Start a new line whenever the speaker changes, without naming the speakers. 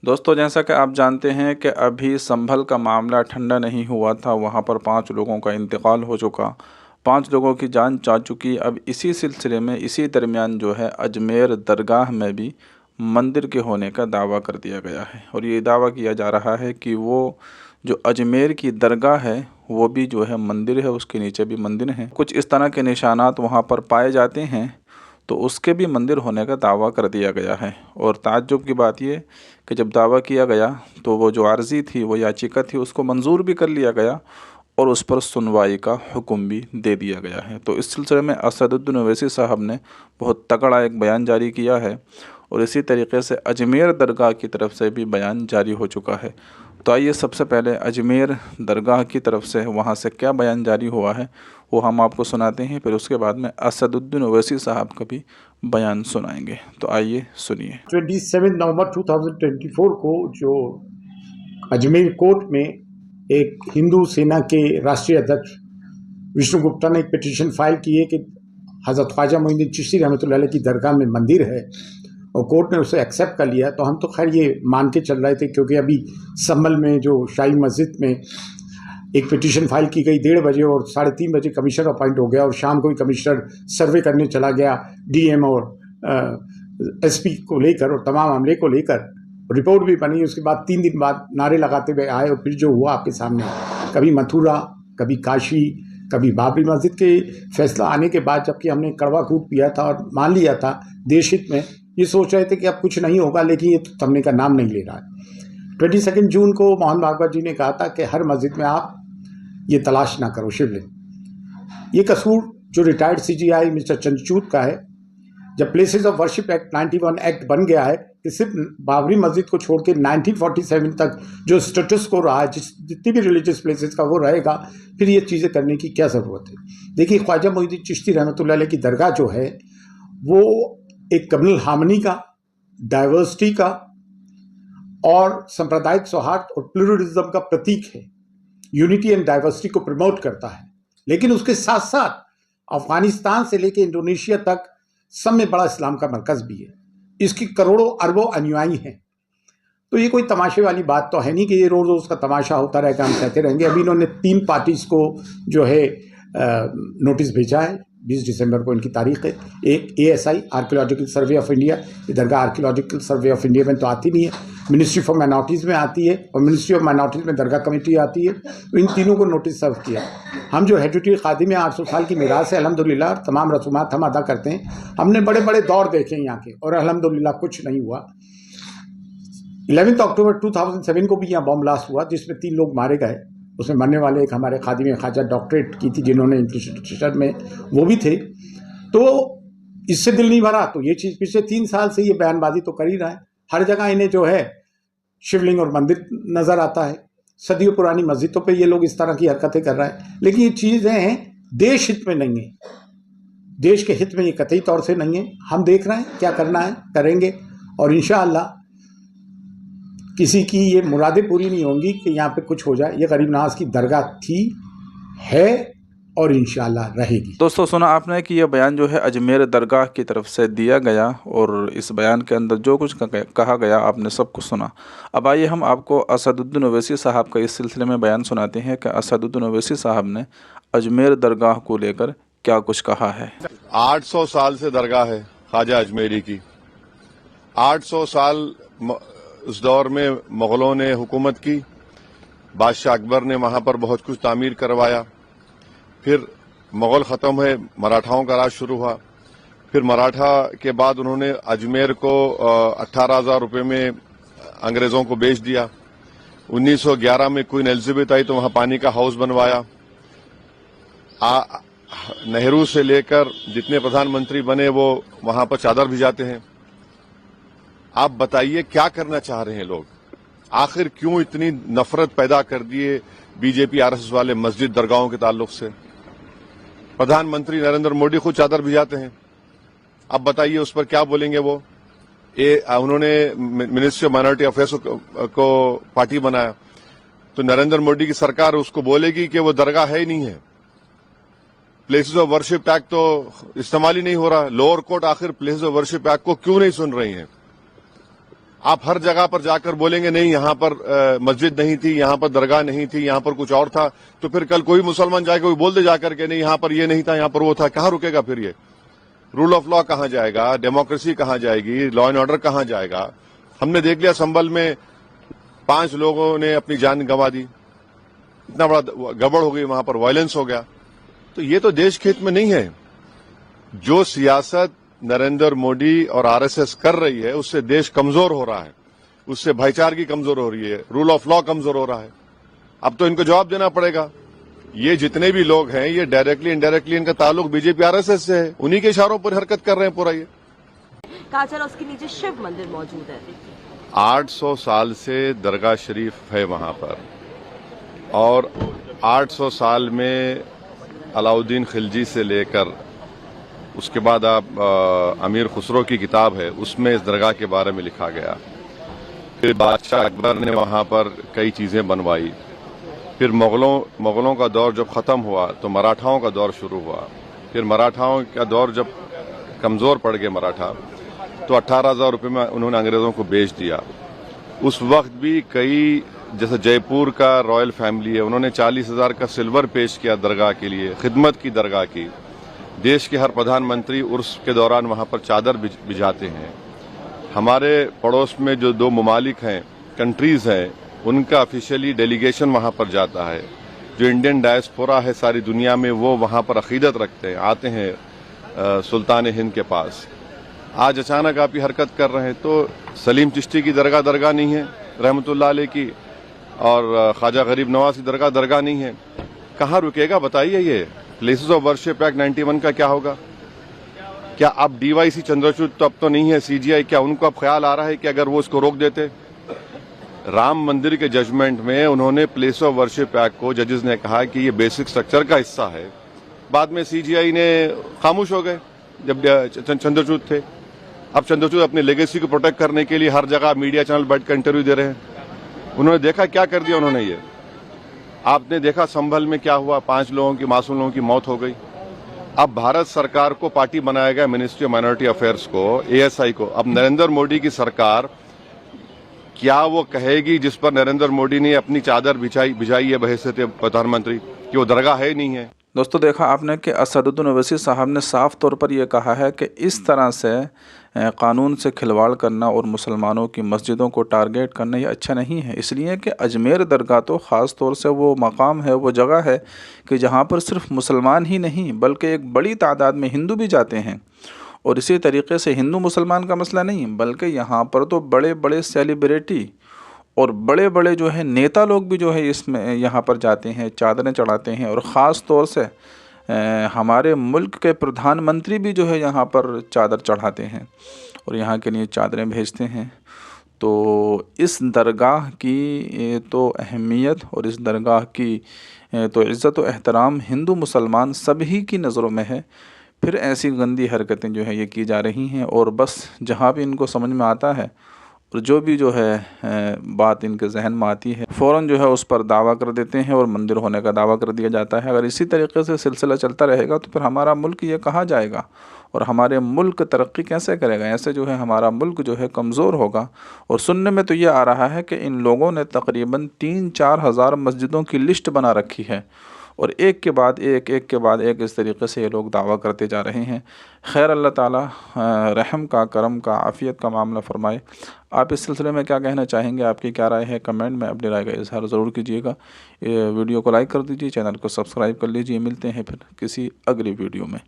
दोस्तों, जैसा कि आप जानते हैं कि अभी संभल का मामला ठंडा नहीं हुआ था। वहाँ पर 5 लोगों का इंतकाल हो चुका, 5 लोगों की जान जा चुकी। अब इसी सिलसिले में इसी दरमियान जो है अजमेर दरगाह में भी मंदिर के होने का दावा कर दिया गया है। और ये दावा किया जा रहा है कि वो जो अजमेर की दरगाह है वो भी जो है मंदिर है, उसके नीचे भी मंदिर हैं। कुछ इस तरह के निशानात वहाँ पर पाए जाते हैं, तो उसके भी मंदिर होने का दावा कर दिया गया है। और ताज्जुब की बात ये कि जब दावा किया गया तो वो जो अर्ज़ी थी, वो याचिका थी, उसको मंजूर भी कर लिया गया और उस पर सुनवाई का हुक्म भी दे दिया गया है। तो इस सिलसिले में असदुद्दीन ओवैसी साहब ने बहुत तगड़ा एक बयान जारी किया है और इसी तरीके से अजमेर दरगाह की तरफ से भी बयान जारी हो चुका है। तो आइए सबसे पहले अजमेर दरगाह की तरफ से वहाँ से क्या बयान जारी हुआ है वो हम आपको सुनाते हैं, फिर उसके बाद में असदुद्दीन ओवैसी साहब का भी बयान सुनाएंगे। तो आइए सुनिए।
27 नवंबर 2024 को जो अजमेर कोर्ट में एक हिंदू सेना के राष्ट्रीय अध्यक्ष विष्णु गुप्ता ने एक पिटीशन फाइल की है कि हज़रत ख्वाजा मोइनुद्दीन चिश्ती रहमतुल्लाह अलैह की दरगाह में मंदिर है और कोर्ट ने उसे एक्सेप्ट कर लिया। तो हम तो खैर ये मान के चल रहे थे, क्योंकि अभी संभल में जो शाही मस्जिद में एक पिटीशन फाइल की गई 1:30 बजे और 3:30 बजे कमिश्नर अपॉइंट हो गया और शाम को ही कमिश्नर सर्वे करने चला गया डीएम और एसपी को लेकर और तमाम मामले को लेकर रिपोर्ट भी बनी। उसके बाद 3 दिन बाद नारे लगाते हुए आए और फिर जो हुआ आपके सामने, कभी मथुरा, कभी काशी, कभी बाबरी मस्जिद के फैसला आने के बाद, जबकि हमने कड़वा कूट पिया था और मान लिया था देश हित में, ये सोच रहे थे कि अब कुछ नहीं होगा, लेकिन ये तो थमने का नाम नहीं ले रहा है। 22 जून को मोहन भागवत जी ने कहा था कि हर मस्जिद में आप ये तलाश ना करो शिवलिंग। ये कसूर जो रिटायर्ड सीजीआई मिस्टर चंद्रचूड़ का है। जब places of worship act 91 act बन गया है कि सिर्फ बाबरी मस्जिद को छोड़ के 1947 तक जो स्टेटस को रहा है, जितनी भी रिलीजियस प्लेसेस का वो रहेगा, फिर ये चीज़ें करने की क्या ज़रूरत है। देखिए, ख्वाजा मोइनुद्दीन चिश्ती रहमतुल्लाह अलैह की दरगाह जो है वो एक कम्युनल हार्मनी का, डाइवर्सिटी का और सांप्रदायिक सौहार्द और प्लूरलिज्म का प्रतीक है। यूनिटी एंड डाइवर्सिटी को प्रमोट करता है, लेकिन उसके साथ साथ अफगानिस्तान से लेकर इंडोनेशिया तक सब में बड़ा इस्लाम का मरकज भी है। इसकी करोड़ों अरबों अनुयायी हैं। तो ये कोई तमाशे वाली बात तो है नहीं कि ये रोज़ रोज़ का तमाशा होता रहेगा, हम कहते रहेंगे। अभी इन्होंने 3 पार्टीज को जो है नोटिस भेजा है। 20 दिसंबर को इनकी तारीख है। एक ASI archaeological survey of India, ये दरगाह आर्कियोलॉजिकल सर्वे ऑफ इंडिया में तो आती नहीं है, मिनिस्ट्री फॉर माइनॉरिटीज़ में आती है और मिनिस्ट्री ऑफ माइनॉरिटीज़ में दरगाह कमेटी आती है। तो इन तीनों को नोटिस सर्व किया। हम जो हेरिटेज खादिम 800 साल की मीरास है, अल्हम्दुलिल्लाह तमाम रसूमात हम अदा करते हैं। हमने बड़े बड़े दौर देखे हैं यहाँ के और अल्हम्दुलिल्लाह कुछ नहीं हुआ। 11 अक्टूबर 2007 को भी यहाँ बॉम्ब ब्लास्ट हुआ जिसमें 3 लोग मारे गए। उसमें मरने वाले एक हमारे खादिम ख्वाजा डॉक्टरेट की थी जिन्होंने इंप्लीमेंटेशन में वो भी थे। तो इससे दिल नहीं भरा। तो ये चीज़ पिछले 3 साल से ये बयानबाजी तो कर ही रहा है। हर जगह इन्हें जो है शिवलिंग और मंदिर नज़र आता है। सदियों पुरानी मस्जिदों पे ये लोग इस तरह की हरकतें कर रहे हैं, लेकिन ये चीज़ें हैं देश हित में नहीं है। देश के हित में ये कतई तौर से नहीं है। हम देख रहे हैं क्या करना है, करेंगे और इंशाअल्लाह किसी की ये मुरादें पूरी नहीं होंगी कि यहाँ पे कुछ हो जाए। ये गरीब नवाज की दरगाह थी, है और इंशाअल्लाह रहेगी।
दोस्तों, सुना आपने कि यह बयान जो है अजमेर दरगाह की तरफ से दिया गया और इस बयान के अंदर जो कुछ कहा गया आपने सब कुछ सुना। अब आइए हम आपको असदुद्दीन ओवैसी साहब का इस सिलसिले में बयान सुनाते हैं कि असदुद्दीन ओवैसी साहब ने अजमेर दरगाह को लेकर क्या कुछ कहा है।
800 साल से दरगाह है ख्वाजा अजमेरी की। 800 साल उस दौर में मुगलों ने हुकूमत की, बादशाह अकबर ने वहां पर बहुत कुछ तामीर करवाया। फिर मुगल ख़त्म हुए, मराठाओं का राज शुरू हुआ। फिर मराठा के बाद उन्होंने अजमेर को 18,000 रुपये में अंग्रेज़ों को बेच दिया। 1911 में क्वीन एलिजाबेथ आई तो वहां पानी का हाउस बनवाया। नेहरू से लेकर जितने प्रधानमंत्री बने वो वहां पर चादर भिजाते हैं। आप बताइए क्या करना चाह रहे हैं लोग? आखिर क्यों इतनी नफरत पैदा कर दिए बीजेपी RSS वाले मस्जिद दरगाहों के ताल्लुक से? प्रधानमंत्री नरेंद्र मोदी खुद चादर भिजाते हैं। अब बताइए उस पर क्या बोलेंगे वो? उन्होंने मिनिस्ट्री ऑफ माइनॉरिटी अफेयर्स को पार्टी बनाया तो नरेंद्र मोदी की सरकार उसको बोलेगी कि वो दरगाह है ही नहीं है। प्लेसेस ऑफ वर्शिप एक्ट तो इस्तेमाल ही नहीं हो रहा। लोअर कोर्ट आखिर प्लेसेस ऑफ वर्शिप एक्ट को क्यों नहीं सुन रही है? आप हर जगह पर जाकर बोलेंगे नहीं यहां पर मस्जिद नहीं थी, यहां पर दरगाह नहीं थी, यहां पर कुछ और था, तो फिर कल कोई मुसलमान जाएगा, कोई बोल दे जाकर के नहीं यहां पर ये नहीं था, यहां पर वो था। कहां रुकेगा फिर ये? रूल ऑफ लॉ कहां जाएगा? डेमोक्रेसी कहां जाएगी? लॉ एंड ऑर्डर कहां जाएगा? हमने देख लिया संभल में 5 लोगों ने अपनी जान गंवा दी, इतना बड़ा गड़बड़ हो गई, वहां पर वायलेंस हो गया। तो ये तो देश के हित में नहीं है। जो सियासत नरेंद्र मोदी और आरएसएस कर रही है उससे देश कमजोर हो रहा है, उससे भाईचारगी कमजोर हो रही है, रूल ऑफ लॉ कमजोर हो रहा है। अब तो इनको जवाब देना पड़ेगा। ये जितने भी लोग हैं ये डायरेक्टली इनडायरेक्टली इनका ताल्लुक बीजेपी आरएसएस से है, उन्हीं के इशारों पर हरकत कर रहे हैं पूरा। ये
कहा चला उसके नीचे शिव मंदिर मौजूद है।
800 साल से दरगाह शरीफ है वहां पर, और 800 साल में अलाउद्दीन खिलजी से लेकर उसके बाद आप अमीर खुसरो की किताब है उसमें इस दरगाह के बारे में लिखा गया। फिर बादशाह अकबर ने वहां पर कई चीजें बनवाई। फिर मुगलों का दौर जब खत्म हुआ तो मराठाओं का दौर शुरू हुआ। फिर मराठाओं का दौर जब कमजोर पड़ गए मराठा, तो 18,000 रुपये में उन्होंने अंग्रेजों को बेच दिया। उस वक्त भी कई, जैसे जयपुर का रॉयल फैमिली है, उन्होंने 40,000 का सिल्वर पेश किया दरगाह के लिए, खिदमत की दरगाह की। देश के हर प्रधानमंत्री उर्स के दौरान वहां पर चादर बिछाते हैं। हमारे पड़ोस में जो 2 ममालिक हैं, कंट्रीज हैं, उनका ऑफिशियली डेलीगेशन वहां पर जाता है। जो इंडियन डायस्पोरा है सारी दुनिया में वो वहां पर अकीदत रखते हैं, आते हैं सुल्तान हिंद के पास। आज अचानक आप ये हरकत कर रहे हैं। तो सलीम चिश्ती की दरगाह नहीं है रहमतुल्लाह अलैह की, और ख्वाजा गरीब नवाज की दरगाह नहीं है। कहाँ रुकेगा बताइए? ये प्लेसेस ऑफ वर्शिप एक्ट 91 का क्या होगा? क्या अब डीवाईसी चंद्रचूड़ तो अब तो नहीं है, सीजीआई, क्या उनको अब ख्याल आ रहा है कि अगर वो इसको रोक देते? राम मंदिर के जजमेंट में उन्होंने प्लेस ऑफ वर्शिप एक्ट को, जजेस ने कहा कि ये बेसिक स्ट्रक्चर का हिस्सा है। बाद में सीजीआई ने खामोश हो गए जब चंद्रचूड़ थे। अब चंद्रचूड़ अपने लेगेसी को प्रोटेक्ट करने के लिए हर जगह मीडिया चैनल बैठकर इंटरव्यू दे रहे हैं। उन्होंने देखा क्या कर दिया उन्होंने। ये आपने देखा संभल में क्या हुआ, 5 लोगों की, मासूम लोगों की मौत हो गई। अब भारत सरकार को पार्टी बनाया गया, मिनिस्ट्री ऑफ माइनॉरिटी अफेयर्स को, एएसआई को। अब नरेंद्र मोदी की सरकार क्या वो कहेगी जिस पर नरेंद्र मोदी ने अपनी चादर बिछाई है बहैसियत प्रधानमंत्री, कि वो दरगाह है नहीं है?
दोस्तों देखा आपने कि असदुद्दीन ओवैसी साहब ने साफ तौर पर यह कहा है कि इस तरह से कानून से खिलवाड़ करना और मुसलमानों की मस्जिदों को टारगेट करना ये अच्छा नहीं है। इसलिए कि अजमेर दरगाह तो ख़ास तौर से वो मकाम है, वो जगह है कि जहाँ पर सिर्फ मुसलमान ही नहीं बल्कि एक बड़ी तादाद में हिंदू भी जाते हैं। और इसी तरीके से हिंदू मुसलमान का मसला नहीं, बल्कि यहाँ पर तो बड़े बड़े सेलिब्रिटी और बड़े बड़े जो है नेता लोग भी जो है इसमें यहाँ पर जाते हैं, चादरें चढ़ाते हैं। और ख़ास तौर से हमारे मुल्क के प्रधानमंत्री भी जो है यहाँ पर चादर चढ़ाते हैं और यहाँ के लिए चादरें भेजते हैं। तो इस दरगाह की तो अहमियत और इस दरगाह की तो इज़्ज़त व एहतराम हिंदू मुसलमान सभी की नज़रों में है। फिर ऐसी गंदी हरकतें जो है ये की जा रही हैं, और बस जहाँ भी इनको समझ में आता है और जो भी जो है बात इनके जहन में आती है फ़ौरन जो है उस पर दावा कर देते हैं और मंदिर होने का दावा कर दिया जाता है। अगर इसी तरीके से सिलसिला चलता रहेगा तो फिर हमारा मुल्क ये कहाँ जाएगा और हमारे मुल्क तरक्की कैसे करेगा? ऐसे जो है हमारा मुल्क जो है कमज़ोर होगा। और सुनने में तो ये आ रहा है कि इन लोगों ने तकरीबन 3-4 हज़ार मस्जिदों की लिस्ट बना रखी है और एक के बाद एक इस तरीके से ये लोग दावा करते जा रहे हैं। खैर, अल्लाह ताला रहम का, करम का, आफ़ियत का मामला फ़रमाए। आप इस सिलसिले में क्या कहना चाहेंगे? आपकी क्या राय है? कमेंट में अपनी राय का इजहार ज़रूर कीजिएगा। ये वीडियो को लाइक कर दीजिए, चैनल को सब्सक्राइब कर लीजिए। मिलते हैं फिर किसी अगली वीडियो में।